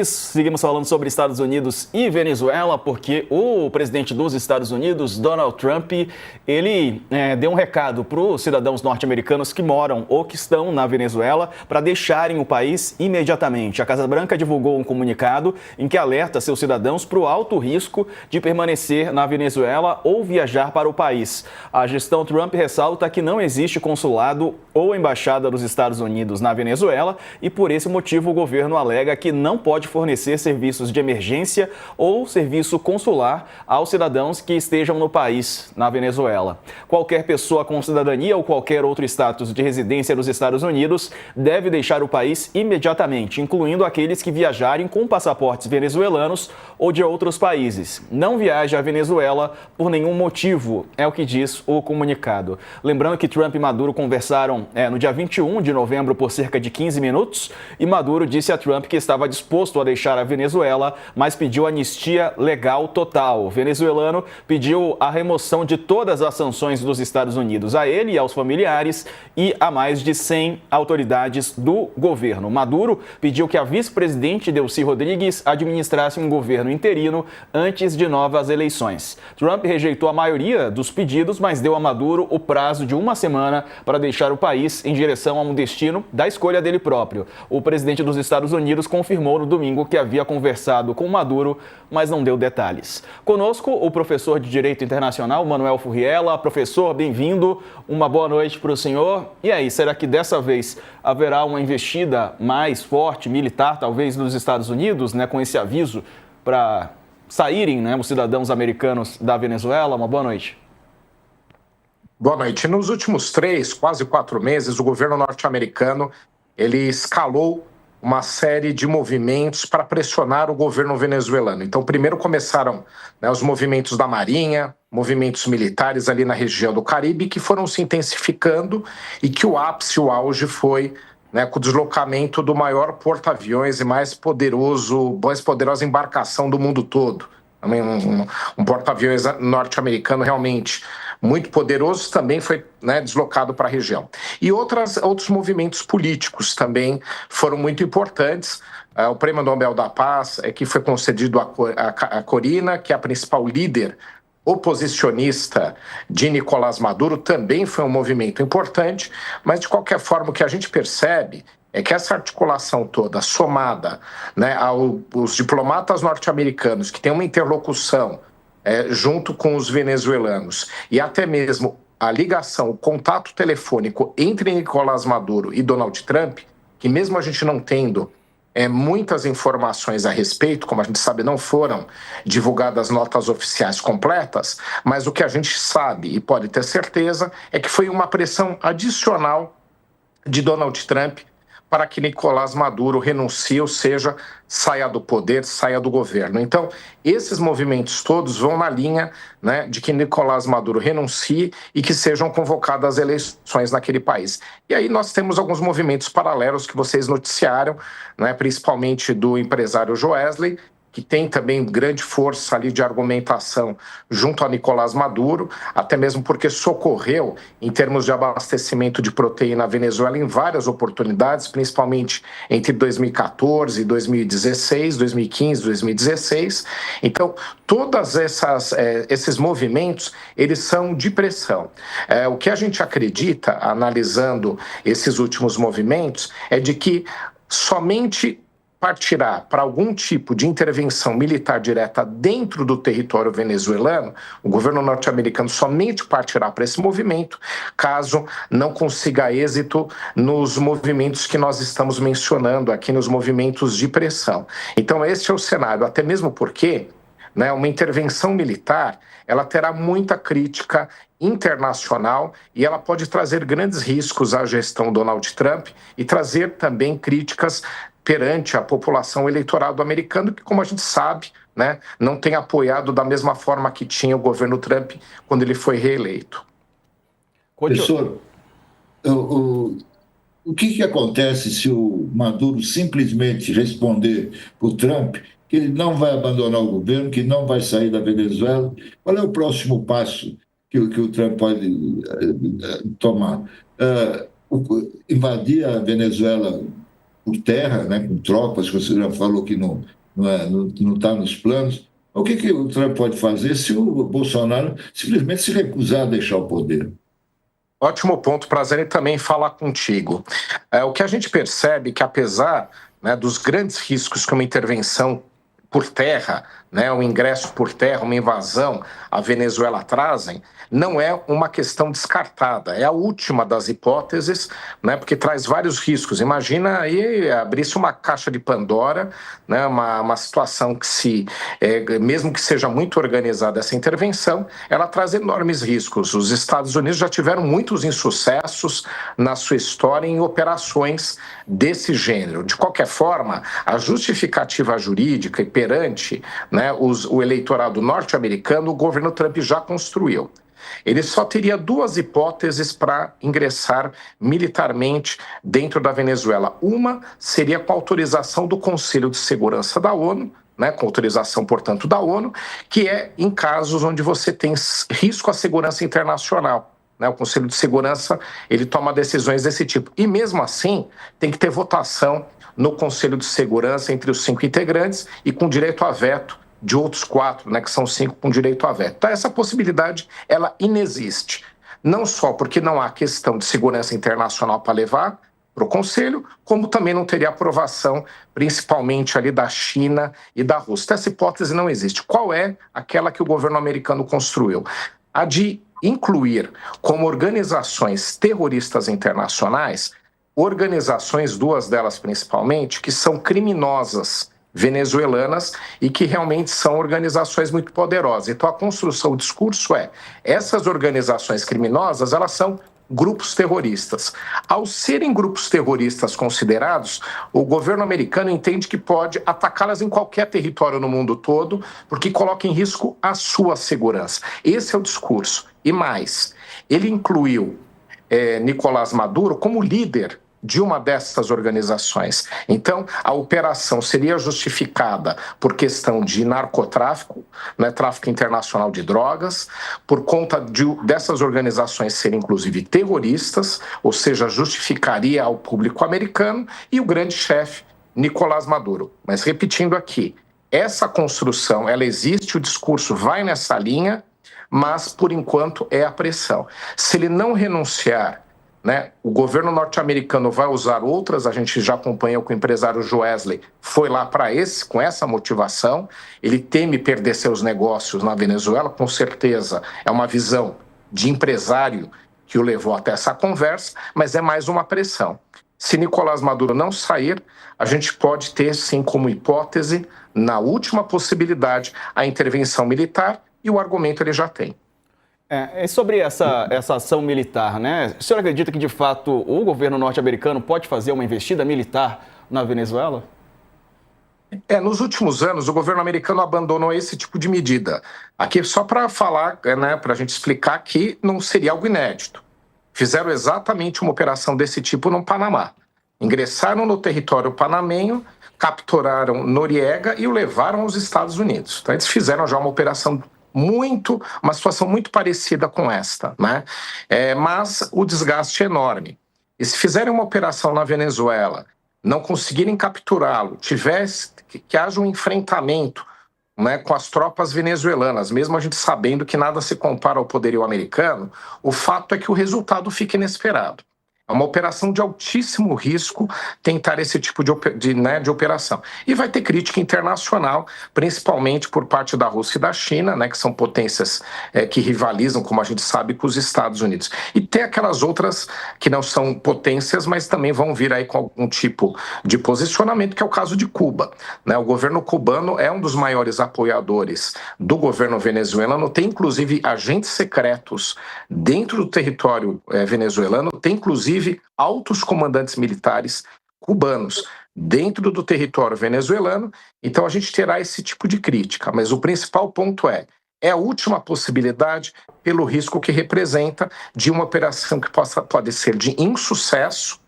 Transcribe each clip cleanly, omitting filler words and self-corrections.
Seguimos falando sobre Estados Unidos e Venezuela, porque o presidente dos Estados Unidos, Donald Trump, ele deu um recado para os cidadãos norte-americanos que moram ou que estão na Venezuela para deixarem o país imediatamente. A Casa Branca divulgou um comunicado em que alerta seus cidadãos para o alto risco de permanecer na Venezuela ou viajar para o país. A gestão Trump ressalta que não existe consulado ou embaixada dos Estados Unidos na Venezuela e, por esse motivo, o governo alega que não pode fornecer serviços de emergência ou serviço consular aos cidadãos que estejam no país, na Venezuela. Qualquer pessoa com cidadania ou qualquer outro status de residência nos Estados Unidos deve deixar o país imediatamente, incluindo aqueles que viajarem com passaportes venezuelanos ou de outros países. Não viaje à Venezuela por nenhum motivo, é o que diz o comunicado. Lembrando que Trump e Maduro conversaram no dia 21 de novembro por cerca de 15 minutos e Maduro disse a Trump que estava disposto a deixar a Venezuela, mas pediu anistia legal total. O venezuelano pediu a remoção de todas as sanções dos Estados Unidos a ele e aos familiares e a mais de 100 autoridades do governo. Maduro pediu que a vice-presidente Delcy Rodrigues administrasse um governo interino antes de novas eleições. Trump rejeitou a maioria dos pedidos, mas deu a Maduro o prazo de uma semana para deixar o país em direção a um destino da escolha dele próprio. O presidente dos Estados Unidos confirmou no domingo que havia conversado com Maduro, mas não deu detalhes. Conosco, o professor de Direito Internacional, Manuel Furriela. Professor, bem-vindo. Uma boa noite para o senhor. E aí, será que dessa vez haverá uma investida mais forte, militar, talvez, dos Estados Unidos, com esse aviso para saírem os cidadãos americanos da Venezuela? Uma boa noite. Boa noite. Nos últimos 3, quase 4 meses, o governo norte-americano ele escalou uma série de movimentos para pressionar o governo venezuelano. Então, primeiro começaram os movimentos da Marinha, movimentos militares ali na região do Caribe, que foram se intensificando e que o ápice, o auge foi com o deslocamento do maior porta-aviões e mais poderosa embarcação do mundo todo. Um porta-aviões norte-americano realmente muito poderoso também foi deslocado para a região. E outros movimentos políticos também foram muito importantes. O Prêmio Nobel da Paz que foi concedido a Corina, que é a principal líder oposicionista de Nicolás Maduro, também foi um movimento importante, mas de qualquer forma o que a gente percebe é que essa articulação toda, somada aos diplomatas norte-americanos que têm uma interlocução junto com os venezuelanos e até mesmo a ligação, o contato telefônico entre Nicolás Maduro e Donald Trump, que mesmo a gente não tendo muitas informações a respeito, como a gente sabe, não foram divulgadas notas oficiais completas, mas o que a gente sabe e pode ter certeza é que foi uma pressão adicional de Donald Trump para que Nicolás Maduro renuncie, ou seja, saia do poder, saia do governo. Então, esses movimentos todos vão na linha de que Nicolás Maduro renuncie e que sejam convocadas eleições naquele país. E aí nós temos alguns movimentos paralelos que vocês noticiaram, principalmente do empresário Joesley, que tem também grande força ali de argumentação junto a Nicolás Maduro, até mesmo porque socorreu em termos de abastecimento de proteína à Venezuela em várias oportunidades, principalmente entre 2014 e 2016, 2015, 2016. Então, todos esses movimentos, eles são de pressão. O que a gente acredita, analisando esses últimos movimentos, é de que somente partirá para algum tipo de intervenção militar direta dentro do território venezuelano, o governo norte-americano somente partirá para esse movimento, caso não consiga êxito nos movimentos que nós estamos mencionando aqui, nos movimentos de pressão. Então, esse é o cenário, até mesmo porque uma intervenção militar ela terá muita crítica internacional e ela pode trazer grandes riscos à gestão Donald Trump e trazer também críticas perante a população eleitoral do americano, que, como a gente sabe, não tem apoiado da mesma forma que tinha o governo Trump quando ele foi reeleito. Professor, o que acontece se o Maduro simplesmente responder para o Trump que ele não vai abandonar o governo, que não vai sair da Venezuela? Qual é o próximo passo que o Trump pode tomar? Invadir a Venezuela por terra, né, com tropas, que você já falou que não está nos planos. O que o Trump pode fazer se o Bolsonaro simplesmente se recusar a deixar o poder? Ótimo ponto, prazer em também falar contigo. O que a gente percebe é que, apesar, né, dos grandes riscos que uma intervenção por terra, né, um ingresso por terra, uma invasão à Venezuela trazem, não é uma questão descartada, é a última das hipóteses, né, porque traz vários riscos. Imagina aí abrir-se uma caixa de Pandora, né, uma situação que mesmo que seja muito organizada essa intervenção, ela traz enormes riscos. Os Estados Unidos já tiveram muitos insucessos na sua história em operações desse gênero. De qualquer forma, a justificativa jurídica e perante, né, o eleitorado norte-americano, o governo Trump já construiu. Ele só teria duas hipóteses para ingressar militarmente dentro da Venezuela. Uma seria com autorização do Conselho de Segurança da ONU, né, com autorização, portanto, da ONU, que é em casos onde você tem risco à segurança internacional. O Conselho de Segurança, ele toma decisões desse tipo. E mesmo assim, tem que ter votação no Conselho de Segurança entre os 5 integrantes e com direito a veto de outros 4, né, que são 5 com direito a veto. Então, essa possibilidade, ela inexiste. Não só porque não há questão de segurança internacional para levar para o Conselho, como também não teria aprovação, principalmente ali da China e da Rússia. Então, essa hipótese não existe. Qual é aquela que o governo americano construiu? A de incluir como organizações terroristas internacionais, organizações, 2 delas principalmente, que são criminosas venezuelanas e que realmente são organizações muito poderosas. Então a construção, o discurso essas organizações criminosas, elas são grupos terroristas. Ao serem grupos terroristas considerados, o governo americano entende que pode atacá-las em qualquer território no mundo todo, porque coloca em risco a sua segurança. Esse é o discurso. E mais, ele incluiu Nicolás Maduro como líder de uma dessas organizações. Então, a operação seria justificada por questão de narcotráfico, né, tráfico internacional de drogas, por conta dessas organizações serem, inclusive, terroristas, ou seja, justificaria ao público americano, e o grande chefe, Nicolás Maduro. Mas, repetindo aqui, essa construção, ela existe, o discurso vai nessa linha, mas, por enquanto, é a pressão. Se ele não renunciar, né, o governo norte-americano vai usar outras, a gente já acompanhou que o empresário Joesley foi lá com essa motivação, ele teme perder seus negócios na Venezuela, com certeza é uma visão de empresário que o levou até essa conversa, mas é mais uma pressão. Se Nicolás Maduro não sair, a gente pode ter, sim, como hipótese, na última possibilidade, a intervenção militar, e o argumento ele já tem. E sobre essa ação militar, né? O senhor acredita que, de fato, o governo norte-americano pode fazer uma investida militar na Venezuela? Nos últimos anos, o governo americano abandonou esse tipo de medida. Aqui, só para falar, né, para a gente explicar que não seria algo inédito. Fizeram exatamente uma operação desse tipo no Panamá. Ingressaram no território panamenho, capturaram Noriega e o levaram aos Estados Unidos. Então, eles fizeram já uma operação uma situação muito parecida com esta, né? Mas o desgaste é enorme. E se fizerem uma operação na Venezuela, não conseguirem capturá-lo, que haja um enfrentamento, né, com as tropas venezuelanas, mesmo a gente sabendo que nada se compara ao poderio americano, o fato é que o resultado fica inesperado. É uma operação de altíssimo risco tentar esse tipo de operação. E vai ter crítica internacional, principalmente por parte da Rússia e da China, né, que são potências que rivalizam, como a gente sabe, com os Estados Unidos. E tem aquelas outras que não são potências, mas também vão vir aí com algum tipo de posicionamento, que é o caso de Cuba, né? O governo cubano é um dos maiores apoiadores do governo venezuelano, tem inclusive agentes secretos dentro do território venezuelano, tem inclusive altos comandantes militares cubanos dentro do território venezuelano. Então a gente terá esse tipo de crítica, mas o principal ponto é a última possibilidade pelo risco que representa de uma operação que pode ser de insucesso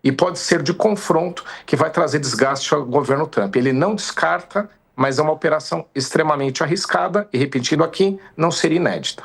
e pode ser de confronto, que vai trazer desgaste ao governo Trump. Ele não descarta, mas é uma operação extremamente arriscada e, repetindo aqui, não seria inédita.